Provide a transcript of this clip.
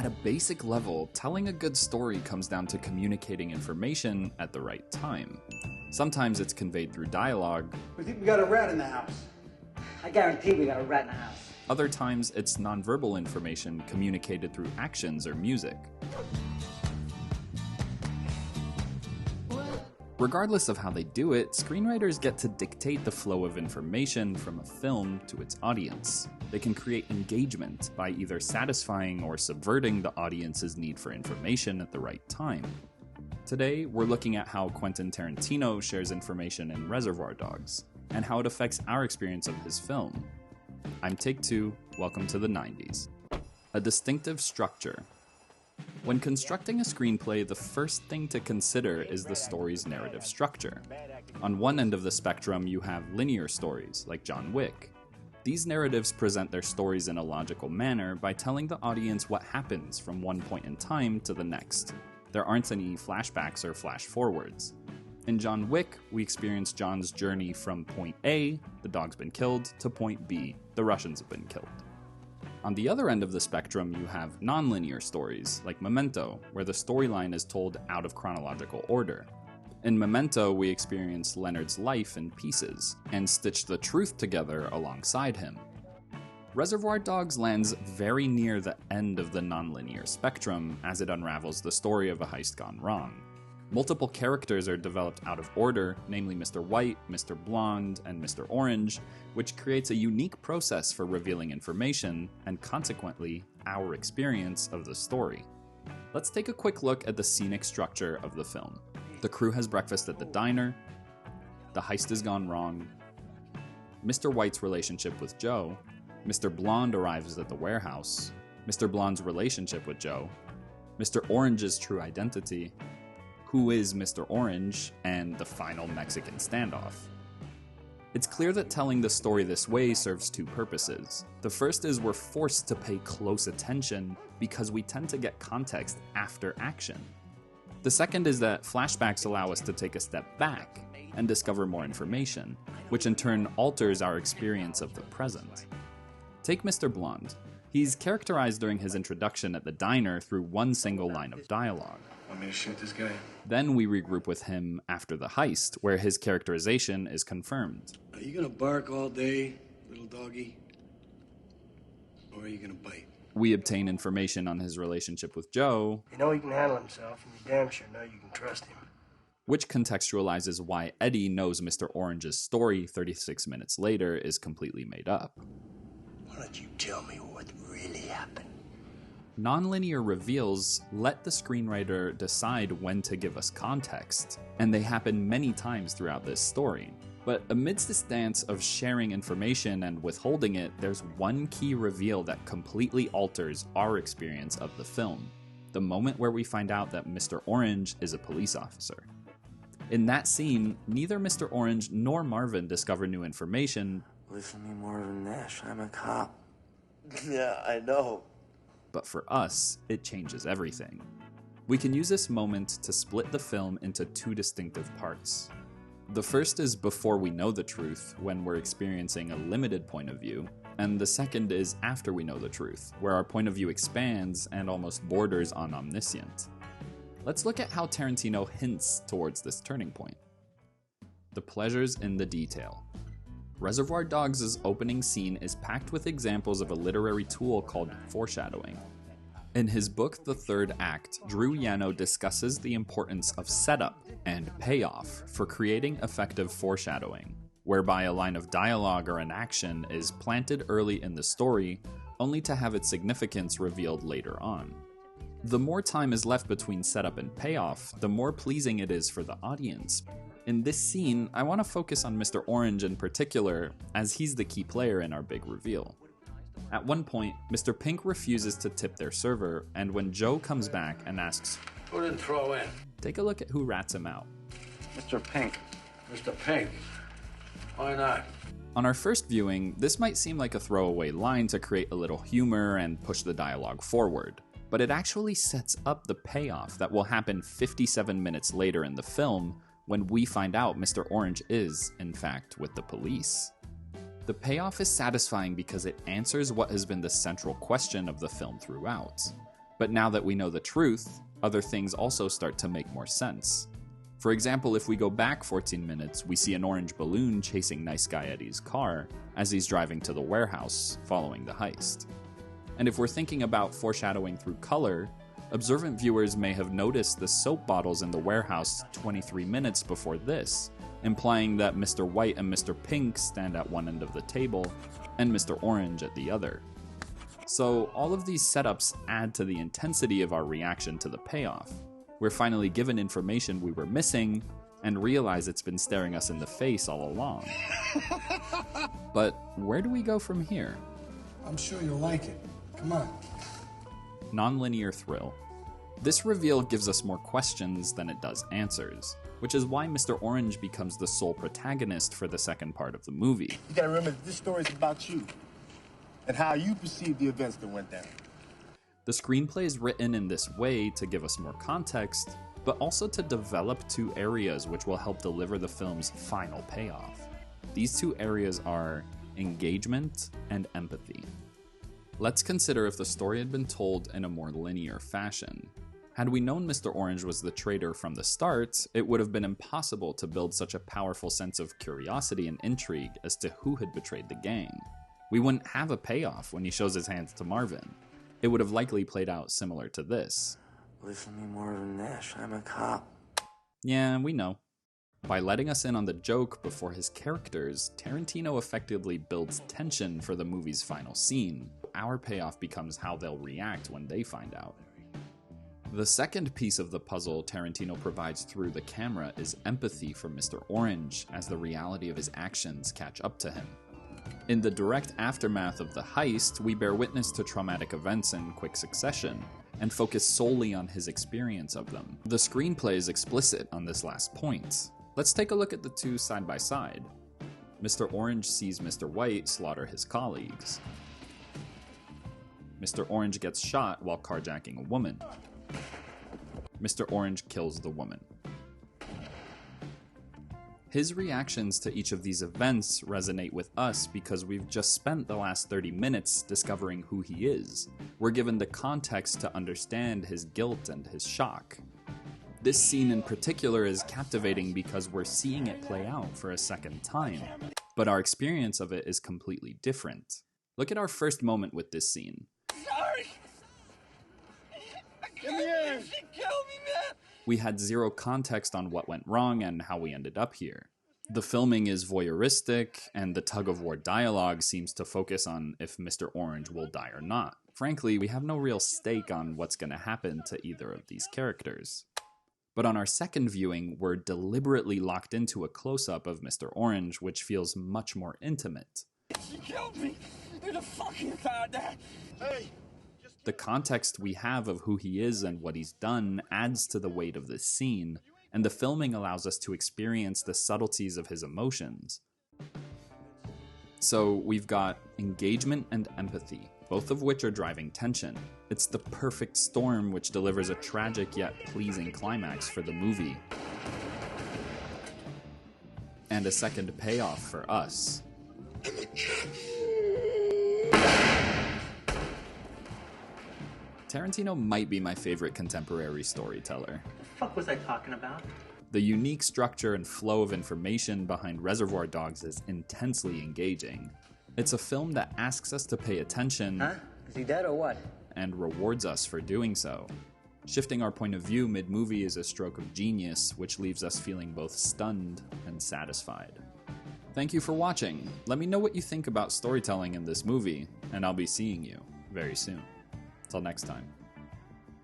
At a basic level, telling a good story comes down to communicating information at the right time. Sometimes it's conveyed through dialogue. We think we got a rat in the house. I guarantee we got a rat in the house. Other times it's nonverbal information communicated through actions or music. Regardless of how they do it, screenwriters get to dictate the flow of information from a film to its audience. They can create engagement by either satisfying or subverting the audience's need for information at the right time. Today, we're looking at how Quentin Tarantino shares information in Reservoir Dogs, and how it affects our experience of his film. I'm Take Two, welcome to the 90s. A distinctive structure. When constructing a screenplay, the first thing to consider is the story's narrative structure. On one end of the spectrum, you have linear stories, like John Wick. These narratives present their stories in a logical manner by telling the audience what happens from one point in time to the next. There aren't any flashbacks or flash forwards. In John Wick, we experience John's journey from point A, the dog's been killed, to point B, the Russians have been killed. On the other end of the spectrum, you have non-linear stories, like Memento, where the storyline is told out of chronological order. In Memento, we experience Leonard's life in pieces, and stitch the truth together alongside him. Reservoir Dogs lands very near the end of the non-linear spectrum as it unravels the story of a heist gone wrong. Multiple characters are developed out of order, namely Mr. White, Mr. Blonde, and Mr. Orange, which creates a unique process for revealing information, and consequently, our experience of the story. Let's take a quick look at the scenic structure of the film. The crew has breakfast at the diner, the heist has gone wrong, Mr. White's relationship with Joe, Mr. Blonde arrives at the warehouse, Mr. Blonde's relationship with Joe, Mr. Orange's true identity, who is Mr. Orange, and the final Mexican standoff. It's clear that telling the story this way serves two purposes. The first is we're forced to pay close attention because we tend to get context after action. The second is that flashbacks allow us to take a step back and discover more information, which in turn alters our experience of the present. Take Mr. Blonde. He's characterized during his introduction at the diner through one single line of dialogue. Want me to shoot this guy? Then we regroup with him after the heist, where his characterization is confirmed. Are you gonna bark all day, little doggy? Or are you gonna bite? We obtain information on his relationship with Joe. You know he can handle himself, and you damn sure know you can trust him. Which contextualizes why Eddie knows Mr. Orange's story 36 minutes later is completely made up. Why don't you tell me what really happened? Nonlinear reveals let the screenwriter decide when to give us context, and they happen many times throughout this story. But amidst this dance of sharing information and withholding it, there's one key reveal that completely alters our experience of the film. The moment where we find out that Mr. Orange is a police officer. In that scene, neither Mr. Orange nor Marvin discover new information. Listen to me, Marvin Nash, I'm a cop. Yeah, I know. But for us, it changes everything. We can use this moment to split the film into two distinctive parts. The first is before we know the truth, when we're experiencing a limited point of view, and the second is after we know the truth, where our point of view expands and almost borders on omniscient. Let's look at how Tarantino hints towards this turning point. The pleasures in the detail. Reservoir Dogs' opening scene is packed with examples of a literary tool called foreshadowing. In his book The Third Act, Drew Yano discusses the importance of setup and payoff for creating effective foreshadowing, whereby a line of dialogue or an action is planted early in the story, only to have its significance revealed later on. The more time is left between setup and payoff, the more pleasing it is for the audience. In this scene, I want to focus on Mr. Orange in particular, as he's the key player in our big reveal. At one point, Mr. Pink refuses to tip their server, and when Joe comes back and asks, Who didn't throw in? take a look at who rats him out. Mr. Pink. Mr. Pink. Why not? On our first viewing, this might seem like a throwaway line to create a little humor and push the dialogue forward, but it actually sets up the payoff that will happen 57 minutes later in the film when we find out Mr. Orange is, in fact, with the police. The payoff is satisfying because it answers what has been the central question of the film throughout. But now that we know the truth, other things also start to make more sense. For example, if we go back 14 minutes, we see an orange balloon chasing Nice Guy Eddie's car as he's driving to the warehouse following the heist. And if we're thinking about foreshadowing through color, observant viewers may have noticed the soap bottles in the warehouse 23 minutes before this, implying that Mr. White and Mr. Pink stand at one end of the table and Mr. Orange at the other. So all of these setups add to the intensity of our reaction to the payoff. We're finally given information we were missing and realize it's been staring us in the face all along. But where do we go from here? I'm sure you'll like it. Come on. Nonlinear thrill. This reveal gives us more questions than it does answers, which is why Mr. Orange becomes the sole protagonist for the second part of the movie. You gotta remember that this story is about you and how you perceive the events that went down. The screenplay is written in this way to give us more context, but also to develop two areas which will help deliver the film's final payoff. These two areas are engagement and empathy. Let's consider if the story had been told in a more linear fashion. Had we known Mr. Orange was the traitor from the start, it would have been impossible to build such a powerful sense of curiosity and intrigue as to who had betrayed the gang. We wouldn't have a payoff when he shows his hands to Marvin. It would have likely played out similar to this. Listen to me, Marvin Nash. I'm a cop. Yeah, we know. By letting us in on the joke before his characters, Tarantino effectively builds tension for the movie's final scene. Our payoff becomes how they'll react when they find out. The second piece of the puzzle Tarantino provides through the camera is empathy for Mr. Orange as the reality of his actions catch up to him. In the direct aftermath of the heist, we bear witness to traumatic events in quick succession, and focus solely on his experience of them. The screenplay is explicit on this last point. Let's take a look at the two side by side. Mr. Orange sees Mr. White slaughter his colleagues. Mr. Orange gets shot while carjacking a woman. Mr. Orange kills the woman. His reactions to each of these events resonate with us because we've just spent the last 30 minutes discovering who he is. We're given the context to understand his guilt and his shock. This scene in particular is captivating because we're seeing it play out for a second time, but our experience of it is completely different. Look at our first moment with this scene. Sorry! Come here! She killed me, man! We had zero context on what went wrong and how we ended up here. The filming is voyeuristic, and the tug-of-war dialogue seems to focus on if Mr. Orange will die or not. Frankly, we have no real stake on what's going to happen to either of these characters. But on our second viewing, we're deliberately locked into a close-up of Mr. Orange, which feels much more intimate. She killed me! There's a fucking found that! Hey! The context we have of who he is and what he's done adds to the weight of this scene, and the filming allows us to experience the subtleties of his emotions. So we've got engagement and empathy, both of which are driving tension. It's the perfect storm which delivers a tragic yet pleasing climax for the movie. And a second payoff for us. Tarantino might be my favorite contemporary storyteller. What the fuck was I talking about? The unique structure and flow of information behind Reservoir Dogs is intensely engaging. It's a film that asks us to pay attention. Huh? Is he dead or what? And rewards us for doing so. Shifting our point of view mid-movie is a stroke of genius, which leaves us feeling both stunned and satisfied. Thank you for watching. Let me know what you think about storytelling in this movie, and I'll be seeing you very soon. Till next time.